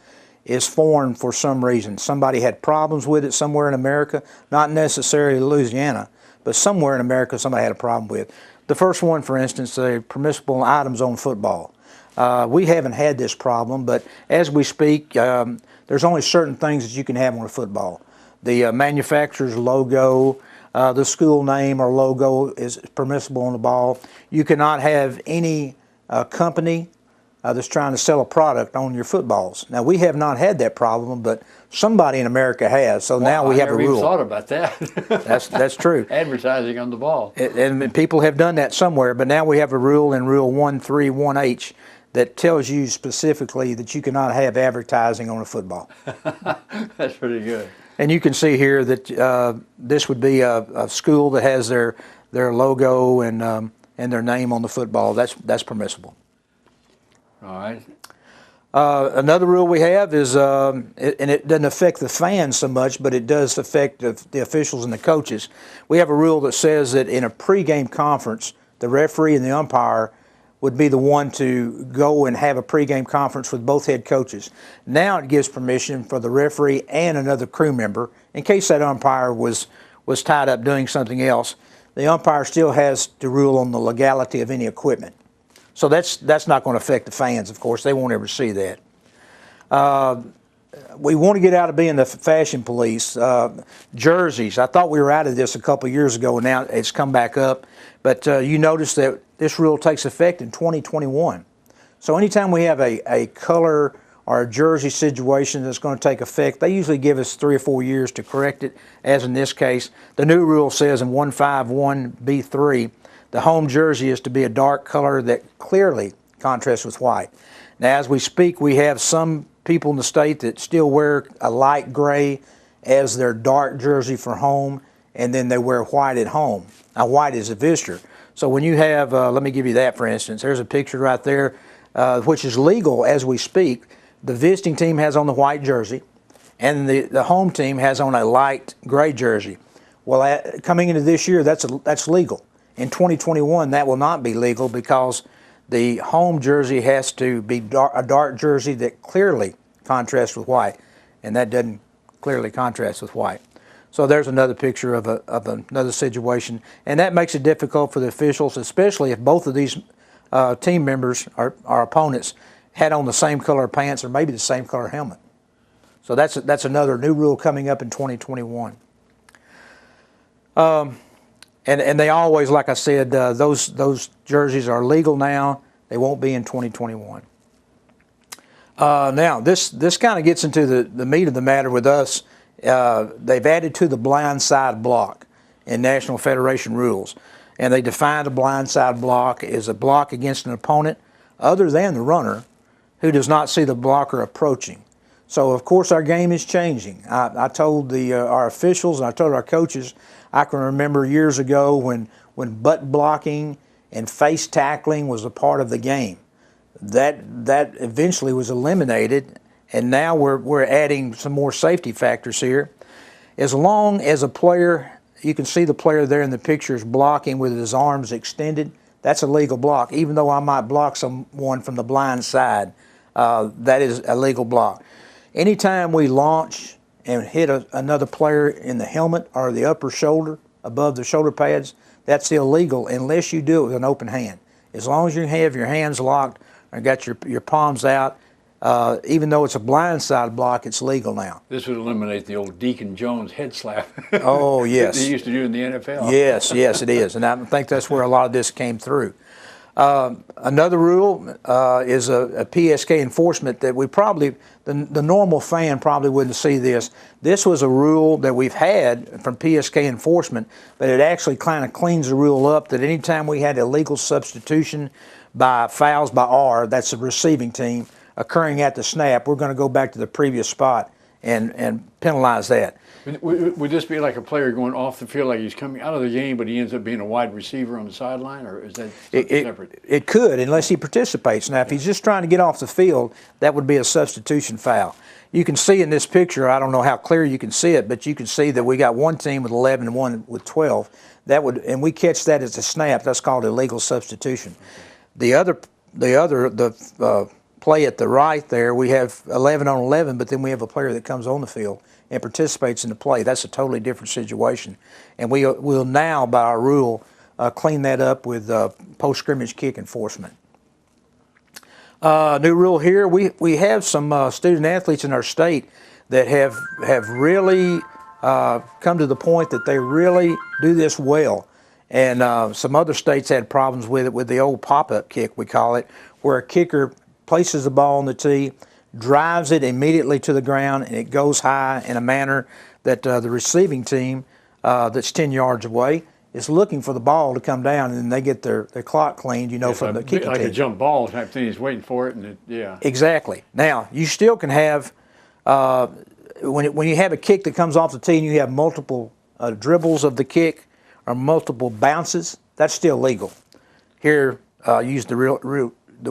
is formed for some reason. Somebody had problems with it somewhere in America, not necessarily Louisiana, but somewhere in America somebody had a problem with. The first one, for instance, the permissible items on football. We haven't had this problem, but as we speak, there's only certain things that you can have on a football. The manufacturer's logo, the school name or logo is permissible on the ball. You cannot have any company that's trying to sell a product on your footballs. Now, we have not had that problem, but somebody in America has, so now we have a rule. I never even thought about that. That's true. Advertising on the ball. And people have done that somewhere, but now we have a rule in Rule 131H that tells you specifically that you cannot have advertising on a football. That's pretty good. And you can see here that this would be a school that has their logo and their name on the football. That's permissible. All right. Another rule we have is, and it doesn't affect the fans so much, but it does affect the officials and the coaches. We have a rule that says that in a pregame conference, the referee and the umpire would be the one to go and have a pregame conference with both head coaches. Now it gives permission for the referee and another crew member, in case that umpire was tied up doing something else. The umpire still has to rule on the legality of any equipment. So that's not going to affect the fans, of course. They won't ever see that. We want to get out of being the fashion police. Jerseys, I thought we were out of this a couple of years ago, and now it's come back up. But you notice that this rule takes effect in 2021. So anytime we have a color or a jersey situation that's going to take effect, they usually give us 3 or 4 years to correct it, as in this case. The new rule says in 151B3, the home jersey is to be a dark color that clearly contrasts with white. Now, as we speak, we have some people in the state that still wear a light gray as their dark jersey for home, and then they wear white at home. Now, white is a visitor. So when you have, let me give you that for instance. There's a picture right there, which is legal as we speak. The visiting team has on the white jersey, and the home team has on a light gray jersey. Well, coming into this year, that's legal. In 2021, that will not be legal because the home jersey has to be a dark jersey that clearly contrasts with white, and that doesn't clearly contrast with white. So there's another picture of another situation, and that makes it difficult for the officials, especially if both of these team members, our opponents, had on the same color pants or maybe the same color helmet. So that's another new rule coming up in 2021. And they always, like I said, those jerseys are legal now. They won't be in 2021. Now, this kind of gets into the meat of the matter with us. They've added to the blind side block in National Federation rules. And they define a blind side block as a block against an opponent other than the runner who does not see the blocker approaching. So, of course, our game is changing. I told our officials and I told our coaches, I can remember years ago when butt blocking and face tackling was a part of the game. That eventually was eliminated, and now we're adding some more safety factors here. As long as a player, you can see the player there in the picture is blocking with his arms extended, that's a legal block. Even though I might block someone from the blind side, that is a legal block. Anytime we launch and hit another player in the helmet or the upper shoulder, above the shoulder pads, that's illegal unless you do it with an open hand. As long as you have your hands locked or got your palms out, even though it's a blindside block, it's legal now. This would eliminate the old Deacon Jones head slap. Oh, yes. They used to do in the NFL. Yes, it is. And I think that's where a lot of this came through. Another rule is a PSK enforcement that we probably, the normal fan probably wouldn't see this. This was a rule that we've had from PSK enforcement, but it actually kind of cleans the rule up that anytime we had illegal substitution by fouls by R, that's the receiving team, occurring at the snap, we're going to go back to the previous spot and penalize that. Would this be like a player going off the field, like he's coming out of the game, but he ends up being a wide receiver on the sideline, or is that separate? It could, unless he participates. Now, if he's just trying to get off the field, that would be a substitution foul. You can see in this picture, I don't know how clear you can see it, but you can see that we got one team with 11 and one with 12. And we catch that as a snap. That's called illegal substitution. The play at the right there, we have 11 on 11, but then we have a player that comes on the field and participates in the play. That's a totally different situation. And we'll now, by our rule, clean that up with post-scrimmage kick enforcement. New rule here, we have some student athletes in our state that have really come to the point that they really do this well. And some other states had problems with it, with the old pop-up kick, we call it, where a kicker places the ball on the tee, drives it immediately to the ground, and it goes high in a manner that the receiving team that's 10 yards away is looking for the ball to come down, and then they get their clock cleaned, from the kicking team. Like a jump ball type thing, he's waiting for it, and yeah. Exactly. Now, you still can have, when you have a kick that comes off the tee and you have multiple dribbles of the kick or multiple bounces, that's still legal. Here, I used the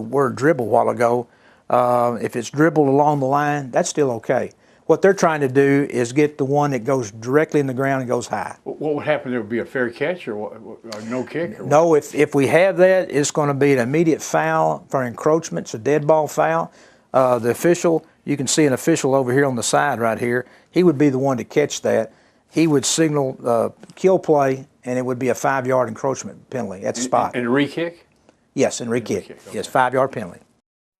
word dribble a while ago. If it's dribbled along the line, that's still okay. What they're trying to do is get the one that goes directly in the ground and goes high. What would happen? There would be a fair catch or no kick? Or no, if we have that, it's going to be an immediate foul for encroachment. It's a dead ball foul. The official, you can see an official over here on the side right here. He would be the one to catch that. He would signal kill play, and it would be a 5-yard encroachment penalty at the spot. And a re-kick? Yes, and re-kick. Okay. Yes, 5-yard penalty.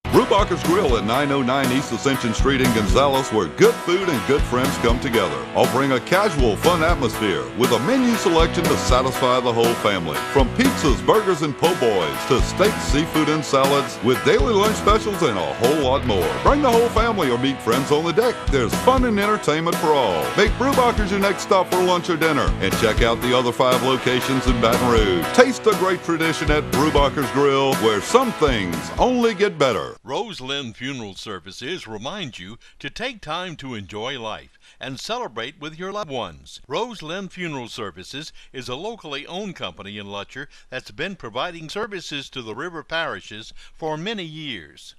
Brubacher's Grill at 909 East Ascension Street in Gonzales, where good food and good friends come together. Offering a casual, fun atmosphere with a menu selection to satisfy the whole family. From pizzas, burgers, and po' boys to steak, seafood, and salads with daily lunch specials and a whole lot more. Bring the whole family or meet friends on the deck. There's fun and entertainment for all. Make Brubacher's your next stop for lunch or dinner. And check out the other 5 locations in Baton Rouge. Taste the great tradition at Brubacher's Grill, where some things only get better. Roseland Funeral Services remind you to take time to enjoy life and celebrate with your loved ones. Roseland Funeral Services is a locally owned company in Lutcher that's been providing services to the river parishes for many years.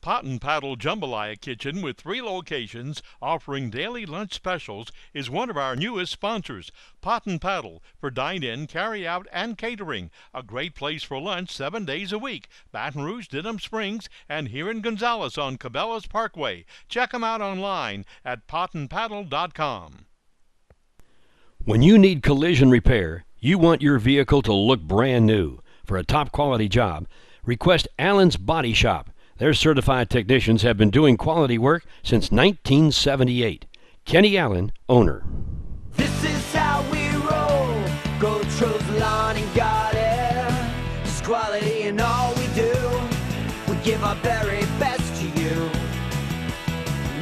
Pot and Paddle Jambalaya Kitchen, with 3 locations offering daily lunch specials, is one of our newest sponsors. Pot and Paddle for dine-in, carry-out, and catering. A great place for lunch 7 days a week. Baton Rouge, Denham Springs, and here in Gonzales on Cabela's Parkway. Check them out online at potandpaddle.com. When you need collision repair, you want your vehicle to look brand new. For a top-quality job, request Allen's Body Shop. Their certified technicians have been doing quality work since 1978. Kenny Allen, owner. This is how we roll. Go Tro's Lawn and Garden. It's quality in all we do. We give our very best to you.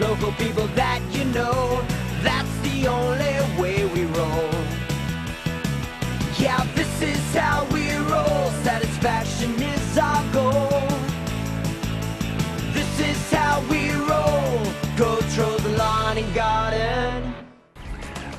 Local people that you know. That's the only way we roll. Yeah, this is how we roll. Satisfaction is our goal. This is how we roll. Go Tro's Lawn and Garden.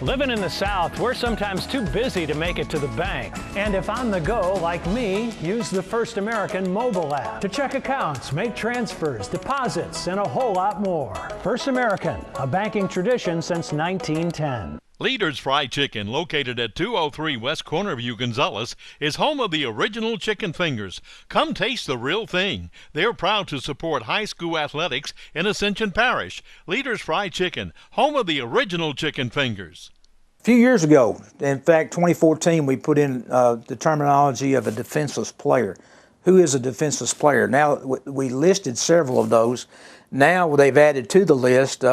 Living in the South, we're sometimes too busy to make it to the bank. And if on the go, like me, use the First American mobile app to check accounts, make transfers, deposits, and a whole lot more. First American, a banking tradition since 1910. Leaders Fried Chicken, located at 203 West Cornerview, Gonzales, is home of the original chicken fingers. Come taste the real thing. They're proud to support high school athletics in Ascension Parish. Leaders Fried Chicken, home of the original chicken fingers. A few years ago, in fact 2014, we put in the terminology of a defenseless player. Who is a defenseless player? Now, we listed several of those. Now they've added to the list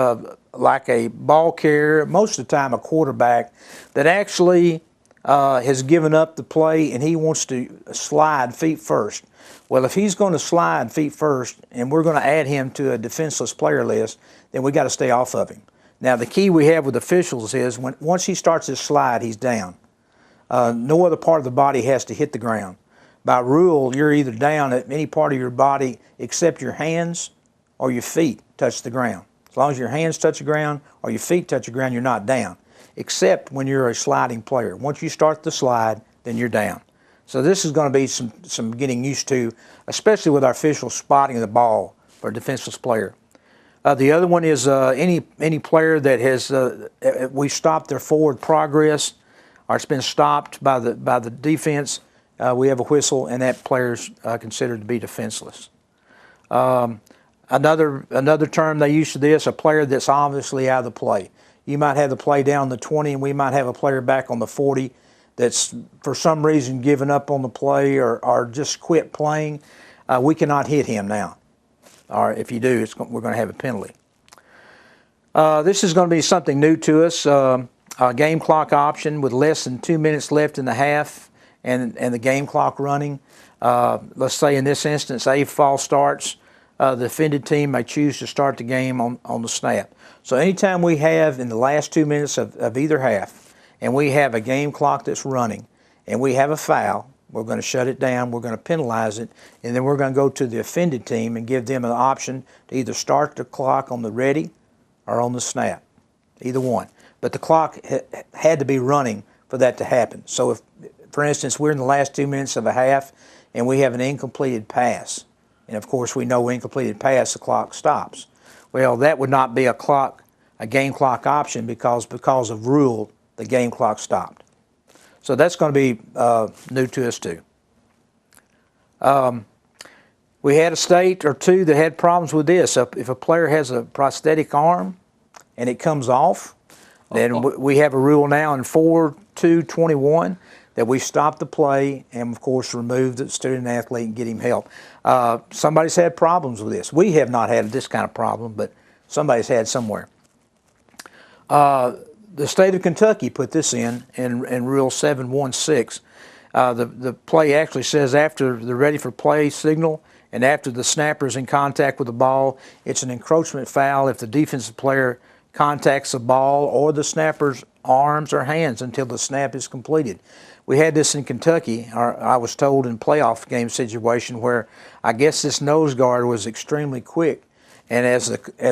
like a ball carrier, most of the time a quarterback, that actually has given up the play and he wants to slide feet first. Well, if he's going to slide feet first and we're going to add him to a defenseless player list, then we got to stay off of him. Now, the key we have with officials is once he starts his slide, he's down. No other part of the body has to hit the ground. By rule, you're either down at any part of your body except your hands or your feet touch the ground. As long as your hands touch the ground or your feet touch the ground, you're not down, except when you're a sliding player. Once you start the slide, then you're down. So this is going to be some getting used to, especially with our officials spotting the ball for a defenseless player. The other one is any player that has we stopped their forward progress, or it's been stopped by the defense. We have a whistle, and that player's considered to be defenseless. Another term they use for this: a player that's obviously out of the play. You might have the play down the 20, and we might have a player back on the 40 that's for some reason given up on the play or just quit playing. We cannot hit him now. Or if you do, we're going to have a penalty. This is going to be something new to us, a game clock option with less than 2 minutes left in the half and the game clock running. Let's say in this instance, a false starts. The defended team may choose to start the game on the snap. So anytime we have in the last 2 minutes of either half, and we have a game clock that's running, and we have a foul, we're going to shut it down, we're going to penalize it, and then we're going to go to the offended team and give them an option to either start the clock on the ready or on the snap, either one. But the clock had to be running for that to happen. So if, for instance, we're in the last 2 minutes of a half and we have an incompleted pass, and of course we know incompleted pass, the clock stops. Well, that would not be a game clock option because of rule, the game clock stopped. So that's going to be new to us too. We had a state or two that had problems with this. If a player has a prosthetic arm and it comes off, then we have a rule now in 4-2-21 that we stop the play and, of course, remove the student athlete and get him help. Somebody's had problems with this. We have not had this kind of problem, but somebody's had somewhere. The state of Kentucky put this in Rule 716. The play actually says after the ready for play signal and after the snapper is in contact with the ball, it's an encroachment foul if the defensive player contacts the ball or the snapper's arms or hands until the snap is completed. We had this in Kentucky, or I was told in playoff game situation where I guess this nose guard was extremely quick, and as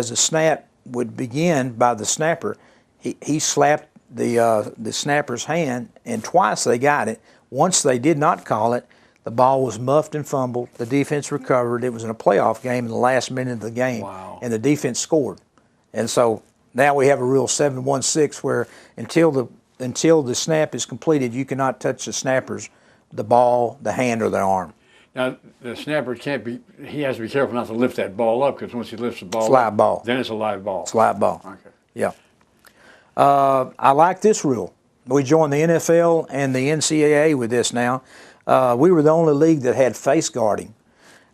the snap would begin by the snapper, he slapped the snapper's hand, and twice they got it. Once they did not call it, the ball was muffed and fumbled. The defense recovered. It was in a playoff game in the last minute of the game, and the defense scored. And so now we have a Rule 716 where until the snap is completed, you cannot touch the ball, the hand, or the arm. Now, the snapper he has to be careful not to lift that ball up, because once he lifts the ball live ball. Then it's a live ball. It's live ball. Okay. Yeah. I like this rule. We joined the NFL and the NCAA with this now. We were the only league that had face guarding.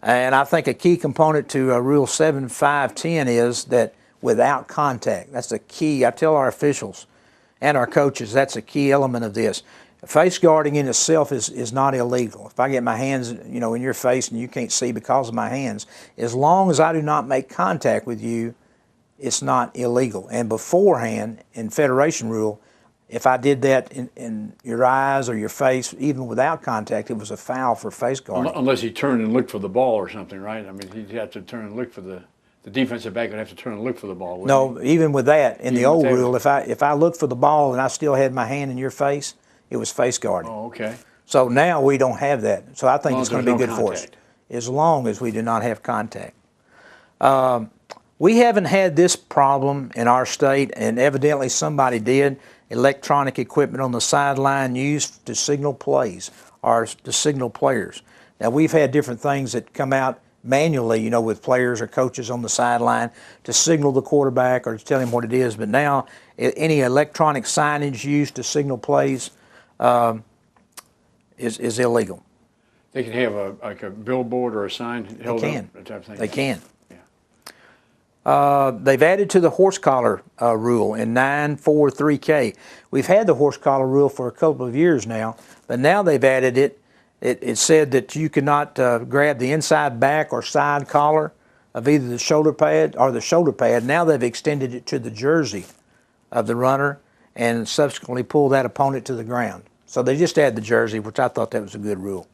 And I think a key component to Rule 7.5.10 is that without contact. That's the key. I tell our officials and our coaches that's a key element of this. Face guarding in itself is not illegal. If I get my hands in your face and you can't see because of my hands, as long as I do not make contact with you, it's not illegal. And beforehand, in Federation rule, if I did that in your eyes or your face, even without contact, it was a foul for face guarding. Unless he turned and looked for the ball or something, right? I mean, he'd have to turn and look for the defensive back would have to turn and look for the ball. No, even with that, in the old rule, if I looked for the ball and I still had my hand in your face, it was face guarding. Oh, okay. So now we don't have that. So I think it's going to be good for us, as long as we do not have contact. We haven't had this problem in our state, and evidently somebody did. Electronic equipment on the sideline used to signal plays or to signal players. Now, we've had different things that come out manually, with players or coaches on the sideline to signal the quarterback or to tell him what it is. But now, any electronic signage used to signal plays is illegal. They can have a billboard or a sign held up, that type of thing. They can. they've added to the horse collar rule in 943K. We've had the horse collar rule for a couple of years now, but now they've added it. It said that you cannot grab the inside back or side collar of either the shoulder pad or the shoulder pad. Now they've extended it to the jersey of the runner and subsequently pull that opponent to the ground. So they just add the jersey, which I thought that was a good rule.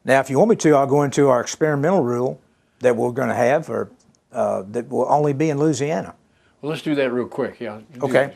Now, if you want me to, I'll go into our experimental rule that we're going to have, or that will only be in Louisiana. Well, let's do that real quick. Yeah. Okay.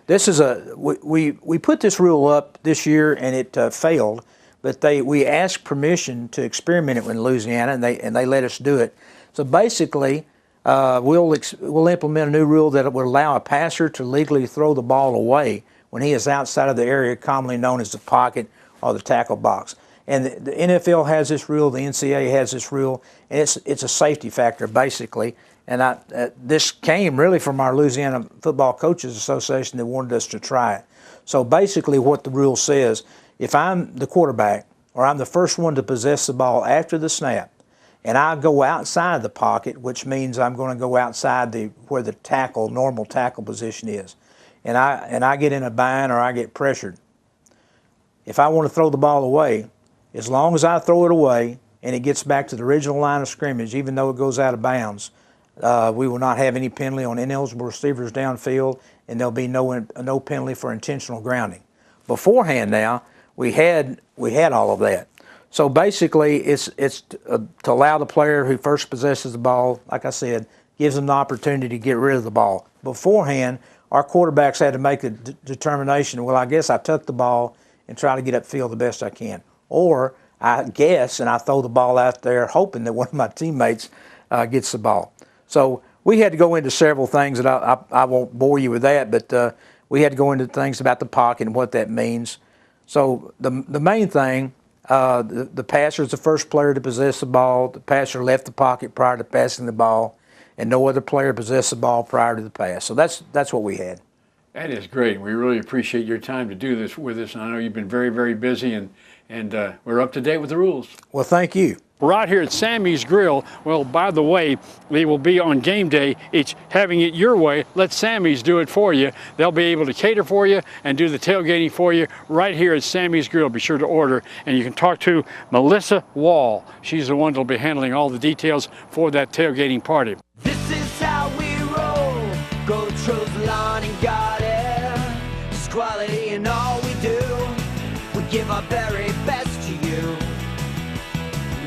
This is we put this rule up this year and it failed, but we asked permission to experiment it in Louisiana, and they let us do it. So basically, we'll implement a new rule that will allow a passer to legally throw the ball away when he is outside of the area commonly known as the pocket or the tackle box. And the NFL has this rule, the NCAA has this rule, and it's a safety factor basically. And this came really from our Louisiana Football Coaches Association that wanted us to try it. So basically what the rule says, if I'm the quarterback or I'm the first one to possess the ball after the snap, and I go outside the pocket, which means I'm going to go outside where the normal tackle position is, and I get in a bind or I get pressured, if I want to throw the ball away, as long as I throw it away and it gets back to the original line of scrimmage, even though it goes out of bounds, we will not have any penalty on ineligible receivers downfield, and there'll be no penalty for intentional grounding. Beforehand now, we had all of that. So basically, it's to allow the player who first possesses the ball, like I said, gives them the opportunity to get rid of the ball. Beforehand, our quarterbacks had to make a determination, well, I guess I tuck the ball and try to get upfield the best I can. Or I guess, and I throw the ball out there hoping that one of my teammates gets the ball. So we had to go into several things that I won't bore you with that, but we had to go into things about the pocket and what that means. So the main thing, the passer is the first player to possess the ball. The passer left the pocket prior to passing the ball, and no other player possessed the ball prior to the pass. So that's what we had. That is great. We really appreciate your time to do this with us. And I know you've been very, very busy, and we're up to date with the rules. Well, thank you. We're out here at Sammy's Grill. Well, by the way, they will be on game day. It's having it your way. Let Sammy's do it for you. They'll be able to cater for you and do the tailgating for you right here at Sammy's Grill. Be sure to order, and you can talk to Melissa Wall. She's the one that'll be handling all the details for that tailgating party. This is how we roll. Go Tro's Lawn and Garden. Just quality in all we do. We give our very best to you.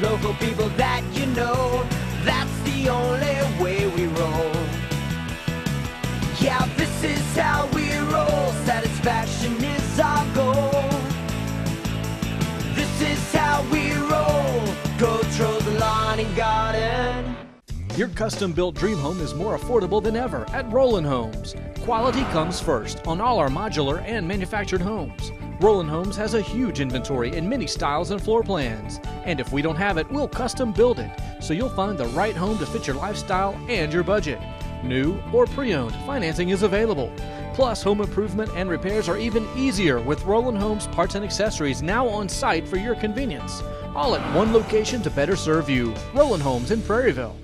Local people that you know, that's the only way we roll. Yeah, this is how we roll. Satisfaction is our goal. This is how we roll. Go Tro's Lawn and Garden. Your custom-built dream home is more affordable than ever at Roland Homes. Quality comes first on all our modular and manufactured homes. Roland Homes has a huge inventory in many styles and floor plans. And if we don't have it, we'll custom build it, so you'll find the right home to fit your lifestyle and your budget. New or pre-owned, financing is available. Plus, home improvement and repairs are even easier with Roland Homes parts and accessories now on site for your convenience. All at one location to better serve you. Roland Homes in Prairieville.